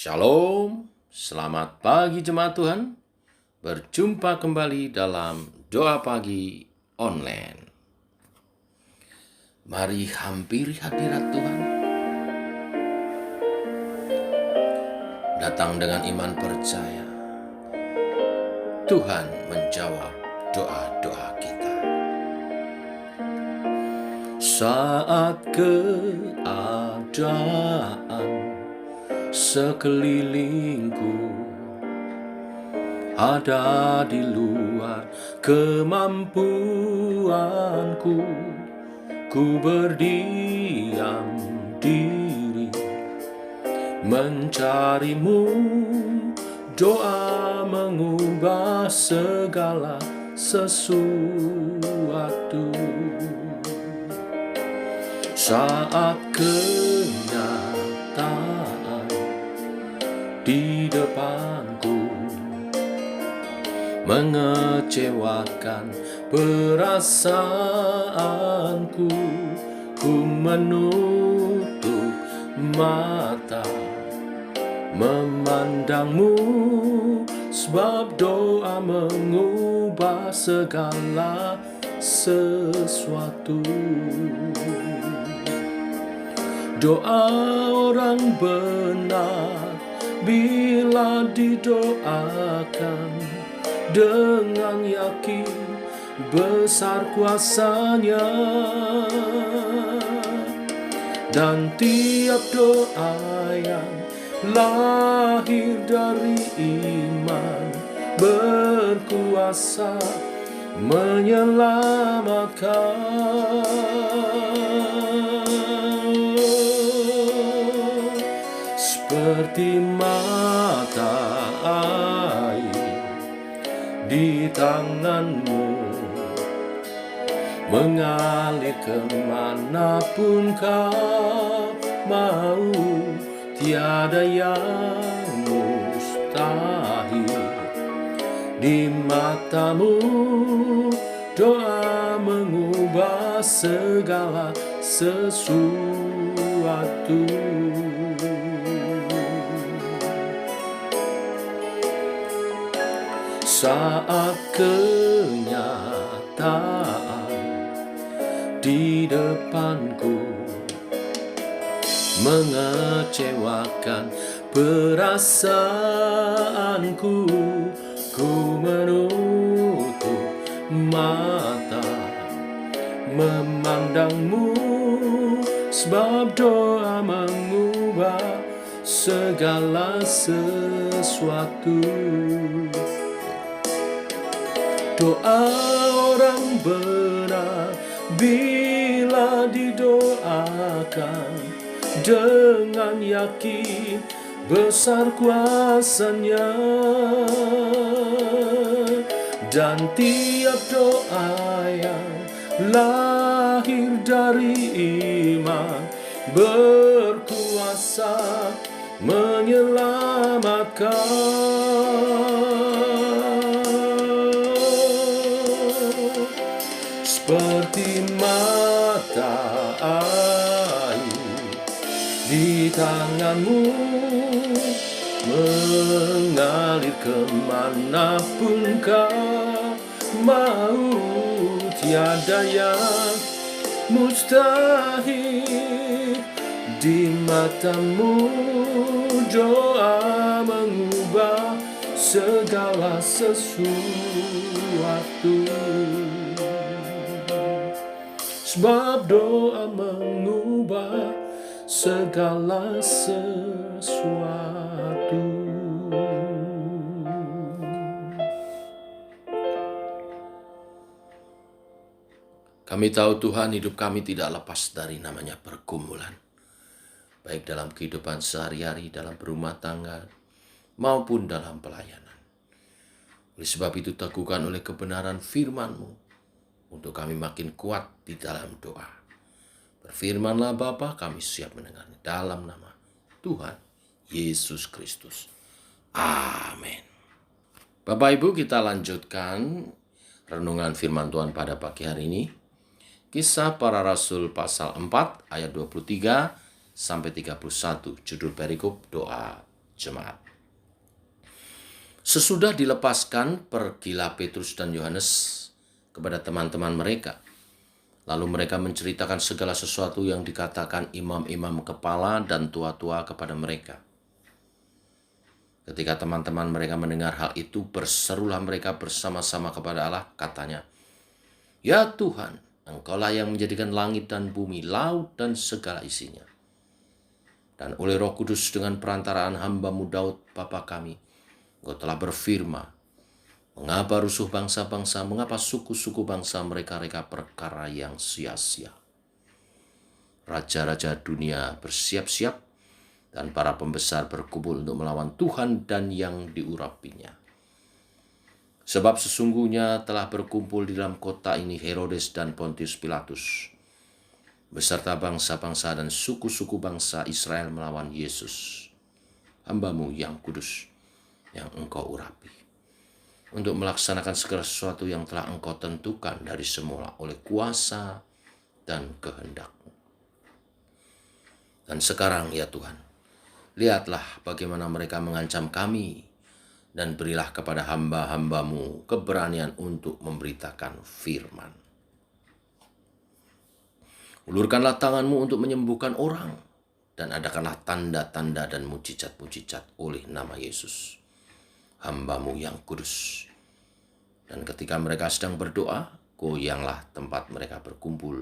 Shalom, selamat pagi jemaat Tuhan. Berjumpa kembali dalam doa pagi online. Mari hampiri hadirat Tuhan. Datang dengan iman percaya. Tuhan menjawab doa-doa kita. Saat keadaan sekelilingku ada di luar kemampuanku, ku berdiam diri mencarimu. Doa mengubah segala sesuatu. Saat kenyataan di depanku mengecewakan perasaanku, ku menutup mata memandangmu, sebab doa mengubah segala sesuatu. Doa orang benar bila didoakan dengan yakin, besar kuasanya. Dan tiap doa yang lahir dari iman berkuasa menyelamatkan. Seperti mata air di tanganmu, mengalir kemanapun kau mau. Tiada yang mustahil di matamu. Doa mengubah segala sesuatu. Saat kenyataan di depanku mengecewakan perasaanku, ku menutup mata memandangmu, sebab doa mengubah segala sesuatu. Doa orang benar bila didoakan dengan yakin, besar kuasanya. Dan tiap doa yang lahir dari iman berkuasa menyelamatkan. Seperti mata air di tanganmu, mengalir kemanapun kau mau. Tiada yang mustahil di matamu. Doa mengubah segala sesuatu. Sebab doa mengubah segala sesuatu. Kami tahu Tuhan, hidup kami tidak lepas dari namanya pergumulan, baik dalam kehidupan sehari-hari, dalam berumah tangga, maupun dalam pelayanan. Oleh sebab itu teguhkan oleh kebenaran firman-Mu, untuk kami makin kuat di dalam doa. Berfirmanlah Bapa, kami siap mendengar dalam nama Tuhan Yesus Kristus. Amin. Bapak Ibu, kita lanjutkan renungan firman Tuhan pada pagi hari ini. Kisah Para Rasul pasal 4 ayat 23 sampai 31, judul perikop doa jemaat. Sesudah dilepaskan, pergilah Petrus dan Yohanes kepada teman-teman mereka. Lalu mereka menceritakan segala sesuatu yang dikatakan imam-imam kepala dan tua-tua kepada mereka. Ketika teman-teman mereka mendengar hal itu, berserulah mereka bersama-sama kepada Allah, katanya, "Ya Tuhan, Engkaulah yang menjadikan langit dan bumi, laut dan segala isinya. Dan oleh Roh Kudus dengan perantaraan hamba-Mu Daud, Bapa kami, Engkau telah berfirman, mengapa rusuh bangsa-bangsa, mengapa suku-suku bangsa mereka-reka perkara yang sia-sia. Raja-raja dunia bersiap-siap, dan para pembesar berkumpul untuk melawan Tuhan dan yang diurapinya. Sebab sesungguhnya telah berkumpul di dalam kota ini Herodes dan Pontius Pilatus, beserta bangsa-bangsa dan suku-suku bangsa Israel melawan Yesus, hamba-Mu yang kudus, yang Engkau urapi, untuk melaksanakan segala sesuatu yang telah Engkau tentukan dari semula oleh kuasa dan kehendak-Mu. Dan sekarang ya Tuhan, lihatlah bagaimana mereka mengancam kami, dan berilah kepada hamba-hamba-Mu keberanian untuk memberitakan firman. Ulurkanlah tangan-Mu untuk menyembuhkan orang, dan adakanlah tanda-tanda dan mujizat-mujizat oleh nama Yesus, hamba-Mu yang kudus. Dan ketika mereka sedang berdoa, goyanglah tempat mereka berkumpul,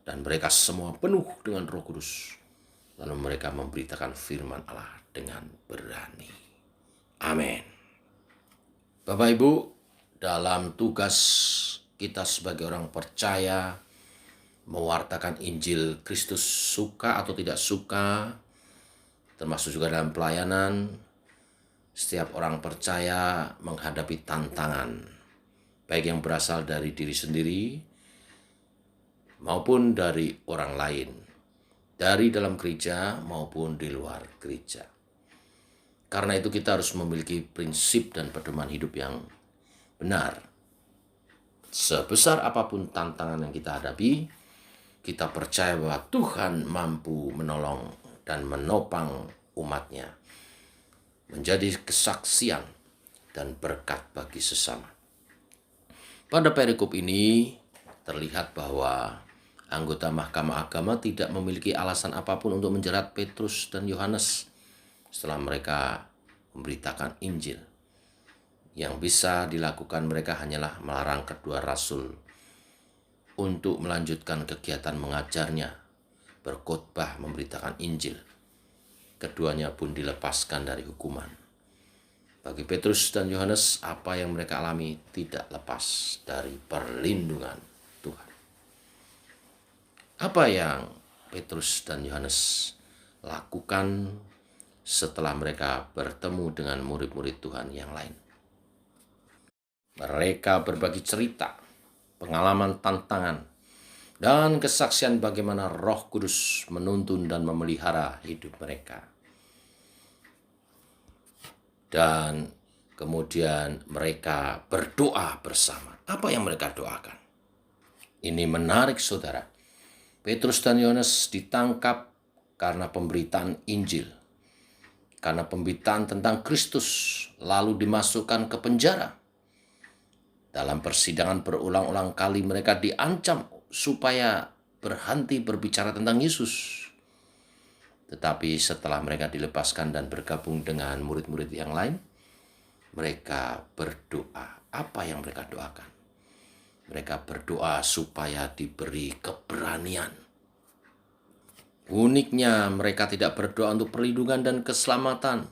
dan mereka semua penuh dengan Roh Kudus. Lalu mereka memberitakan firman Allah dengan berani. Amin. Bapak Ibu, dalam tugas kita sebagai orang percaya, mewartakan Injil Kristus suka atau tidak suka, termasuk juga dalam pelayanan, setiap orang percaya menghadapi tantangan, baik yang berasal dari diri sendiri maupun dari orang lain, dari dalam gereja maupun di luar gereja. Karena itu kita harus memiliki prinsip dan pedoman hidup yang benar. Sebesar apapun tantangan yang kita hadapi, kita percaya bahwa Tuhan mampu menolong dan menopang umat-Nya, menjadi kesaksian dan berkat bagi sesama. Pada perikop ini terlihat bahwa anggota Mahkamah Agama tidak memiliki alasan apapun untuk menjerat Petrus dan Yohanes setelah mereka memberitakan Injil. Yang bisa dilakukan mereka hanyalah melarang kedua rasul untuk melanjutkan kegiatan mengajarnya, berkhotbah, memberitakan Injil. Keduanya pun dilepaskan dari hukuman. Bagi Petrus dan Yohanes, apa yang mereka alami tidak lepas dari perlindungan Tuhan. Apa yang Petrus dan Yohanes lakukan setelah mereka bertemu dengan murid-murid Tuhan yang lain? Mereka berbagi cerita, pengalaman tantangan, dan kesaksian bagaimana Roh Kudus menuntun dan memelihara hidup mereka. Dan kemudian mereka berdoa bersama. Apa yang mereka doakan? Ini menarik, saudara. Petrus dan Yohanes ditangkap karena pemberitaan Injil, karena pemberitaan tentang Kristus, lalu dimasukkan ke penjara. Dalam persidangan berulang-ulang kali mereka diancam supaya berhenti berbicara tentang Yesus. Tetapi setelah mereka dilepaskan dan bergabung dengan murid-murid yang lain, mereka berdoa. Apa yang mereka doakan? Mereka berdoa supaya diberi keberanian. Uniknya, mereka tidak berdoa untuk perlindungan dan keselamatan.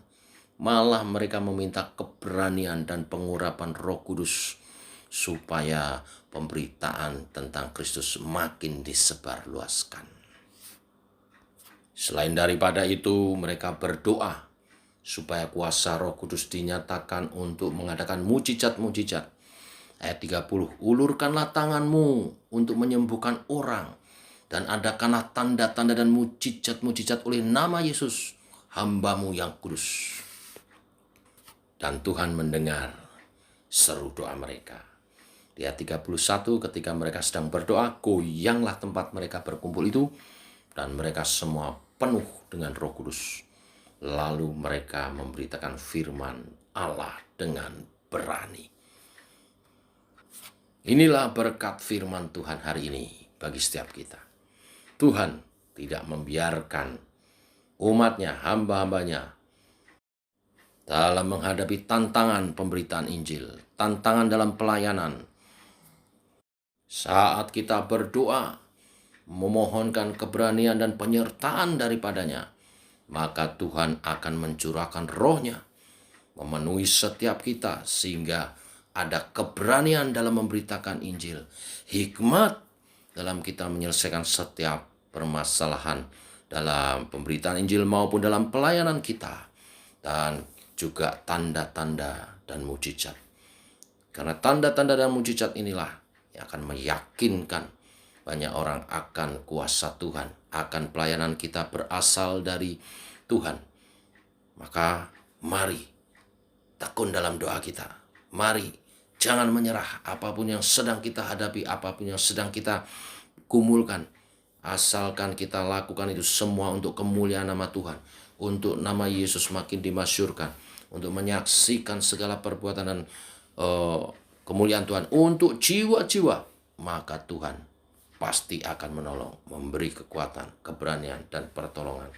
Malah mereka meminta keberanian dan pengurapan Roh Kudus supaya pemberitaan tentang Kristus makin disebarluaskan. Selain daripada itu, mereka berdoa supaya kuasa Roh Kudus dinyatakan untuk mengadakan mujizat-mujizat. Ayat 30, ulurkanlah tanganmu untuk menyembuhkan orang, dan adakanlah tanda-tanda dan mujizat-mujizat oleh nama Yesus, hamba-Mu yang kudus. Dan Tuhan mendengar seru doa mereka. Di ayat 31, ketika mereka sedang berdoa, goyanglah tempat mereka berkumpul itu, dan mereka semua penuh dengan Roh Kudus. lalu mereka memberitakan firman Allah dengan berani. Inilah berkat firman Tuhan hari ini bagi setiap kita. Tuhan tidak membiarkan umatnya, hamba-hambanya dalam menghadapi tantangan pemberitaan Injil, tantangan dalam pelayanan. Saat kita berdoa, memohonkan keberanian dan penyertaan daripadanya, maka Tuhan akan mencurahkan roh-Nya, memenuhi setiap kita sehingga ada keberanian dalam memberitakan Injil, hikmat dalam kita menyelesaikan setiap permasalahan dalam pemberitaan Injil maupun dalam pelayanan kita, dan juga tanda-tanda dan mujizat. Karena tanda-tanda dan mujizat inilah yang akan meyakinkan banyak orang akan kuasa Tuhan, akan pelayanan kita berasal dari Tuhan. Maka mari tekun dalam doa kita. Mari jangan menyerah apapun yang sedang kita hadapi, apapun yang sedang kita kumulkan. Asalkan kita lakukan itu semua untuk kemuliaan nama Tuhan, untuk nama Yesus makin dimasyurkan, untuk menyaksikan segala perbuatan dan kemuliaan Tuhan untuk jiwa-jiwa, maka Tuhan pasti akan menolong, memberi kekuatan, keberanian, dan pertolongan.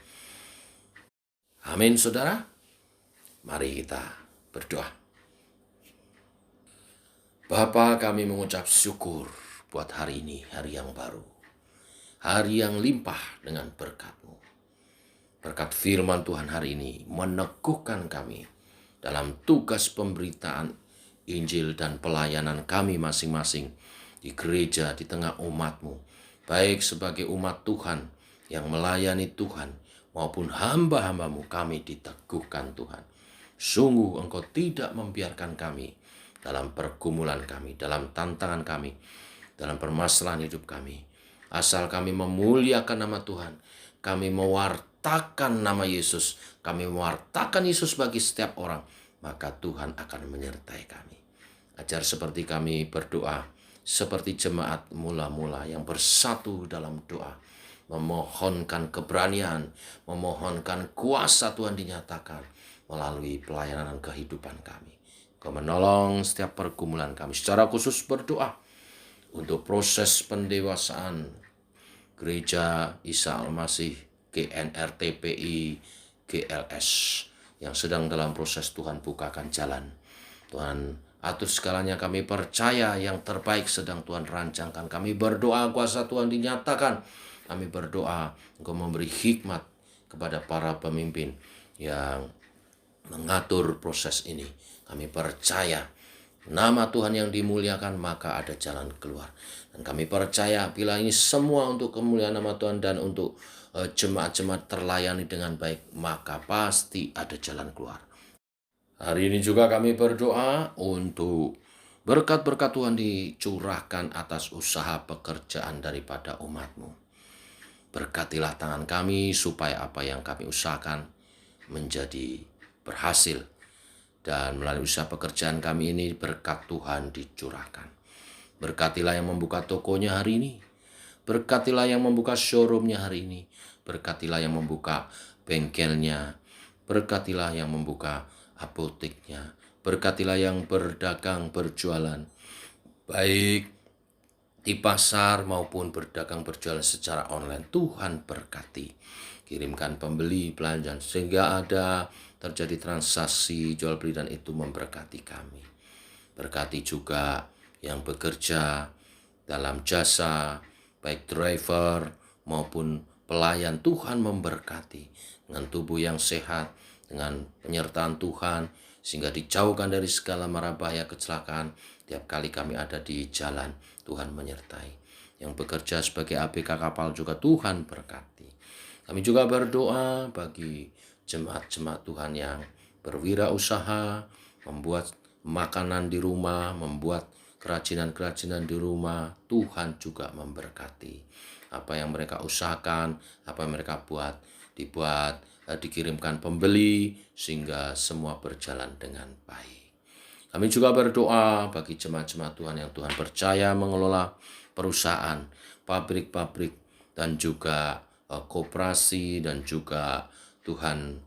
Amin, saudara. Mari kita berdoa. Bapa, kami mengucap syukur buat hari ini, hari yang baru. Hari yang limpah dengan berkat-Mu. Berkat firman Tuhan hari ini meneguhkan kami dalam tugas pemberitaan Injil dan pelayanan kami masing-masing di gereja, di tengah umat-Mu. Baik sebagai umat Tuhan yang melayani Tuhan maupun hamba-hamba-Mu, kami diteguhkan Tuhan. Sungguh Engkau tidak membiarkan kami dalam pergumulan kami, dalam tantangan kami, dalam permasalahan hidup kami. Asal kami memuliakan nama Tuhan, kami mewartakan nama Yesus, kami mewartakan Yesus bagi setiap orang, maka Tuhan akan menyertai kami. Ajar seperti kami berdoa, seperti jemaat mula-mula yang bersatu dalam doa, memohonkan keberanian, memohonkan kuasa Tuhan dinyatakan melalui pelayanan dan kehidupan kami. Kau menolong setiap pergumulan kami. Secara khusus berdoa untuk proses pendewasaan Gereja Isa Al-Masih GNRTPI GLS yang sedang dalam proses. Tuhan bukakan jalan. Tuhan atur segalanya, kami percaya yang terbaik sedang Tuhan rancangkan. Kami berdoa kuasa Tuhan dinyatakan. Kami berdoa Engkau memberi hikmat kepada para pemimpin yang mengatur proses ini. Kami percaya nama Tuhan yang dimuliakan, maka ada jalan keluar. Dan kami percaya bila ini semua untuk kemuliaan nama Tuhan dan untuk jemaat-jemaat terlayani dengan baik, maka pasti ada jalan keluar. Hari ini juga kami berdoa untuk berkat-berkat Tuhan dicurahkan atas usaha pekerjaan daripada umat-Mu. Berkatilah tangan kami supaya apa yang kami usahakan menjadi berhasil. Dan melalui usaha pekerjaan kami ini berkat Tuhan dicurahkan. Berkatilah yang membuka tokonya hari ini. Berkatilah yang membuka showroomnya hari ini. Berkatilah yang membuka bengkelnya. Berkatilah yang membuka apoteknya. Berkatilah yang berdagang berjualan, baik di pasar maupun berdagang berjualan secara online. Tuhan berkati. Kirimkan pembeli belanjaan sehingga ada terjadi transaksi jual beli dan itu memberkati kami. Berkati juga yang bekerja dalam jasa, baik driver maupun pelayan. Tuhan memberkati dengan tubuh yang sehat, dengan penyertaan Tuhan, sehingga dijauhkan dari segala mara bahaya kecelakaan. Tiap kali kami ada di jalan, Tuhan menyertai. Yang bekerja sebagai ABK kapal juga Tuhan berkati. Kami juga berdoa bagi jemaat-jemaat Tuhan yang berwirausaha, membuat makanan di rumah, membuat kerajinan-kerajinan di rumah. Tuhan juga memberkati. Apa yang mereka usahakan, apa yang mereka buat, dikirimkan pembeli sehingga semua berjalan dengan baik. Kami juga berdoa bagi jemaat-jemaat Tuhan yang Tuhan percaya mengelola perusahaan, pabrik-pabrik, dan juga koperasi, dan juga Tuhan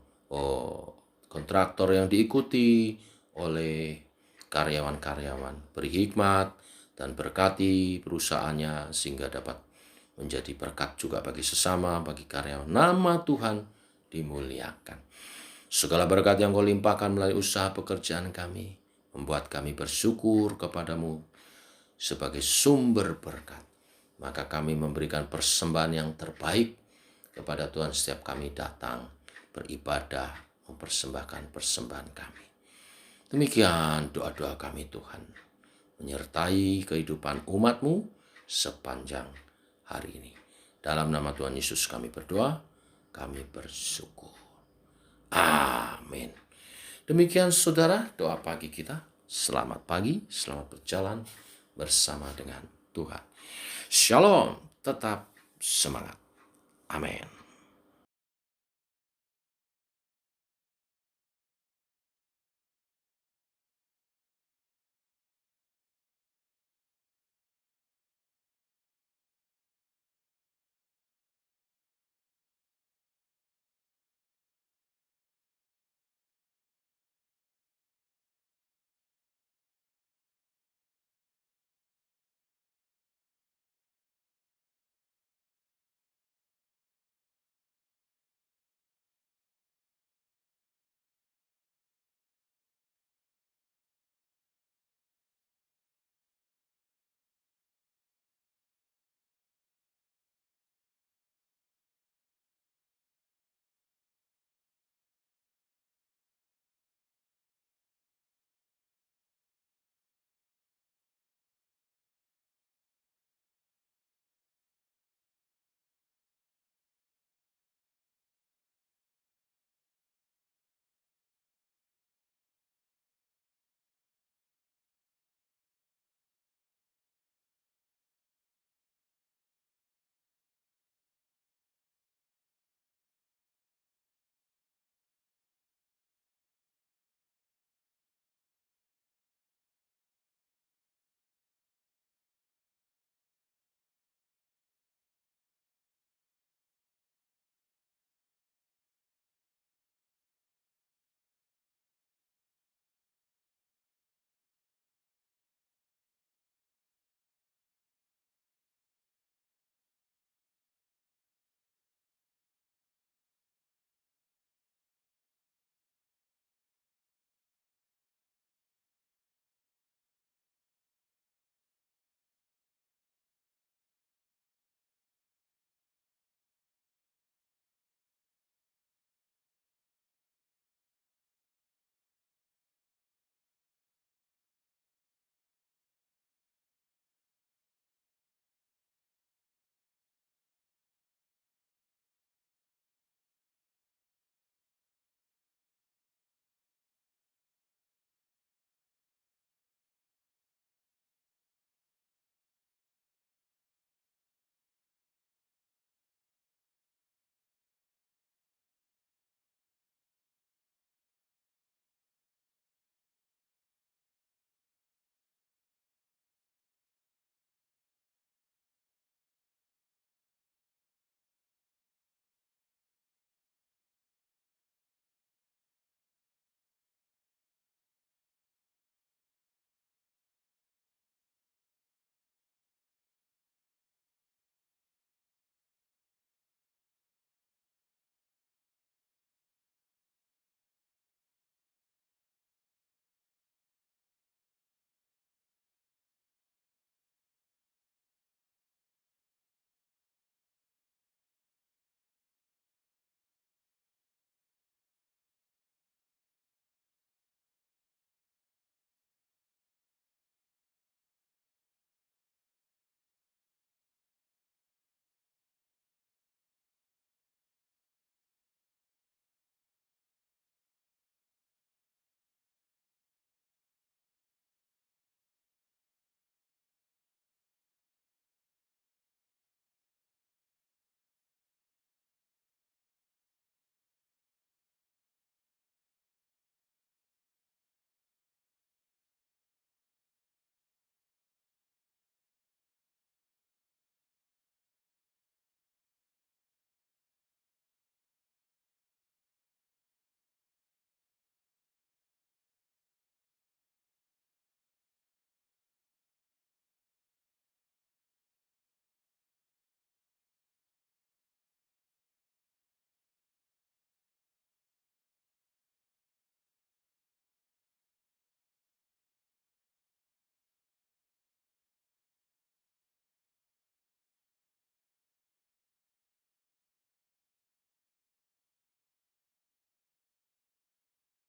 kontraktor yang diikuti oleh karyawan-karyawan. Beri hikmat dan berkati perusahaannya sehingga dapat menjadi berkat juga bagi sesama, bagi karyawan. Nama Tuhan dimuliakan. Segala berkat yang Kau limpahkan melalui usaha pekerjaan kami, membuat kami bersyukur kepadamu sebagai sumber berkat. Maka kami memberikan persembahan yang terbaik kepada Tuhan setiap kami datang beribadah, mempersembahkan persembahan kami. Demikian doa-doa kami Tuhan, menyertai kehidupan umat-Mu sepanjang hari ini. Dalam nama Tuhan Yesus kami berdoa, kami bersyukur. Amin. Demikian saudara doa pagi kita. Selamat pagi, selamat berjalan bersama dengan Tuhan. Shalom, tetap semangat. Amin.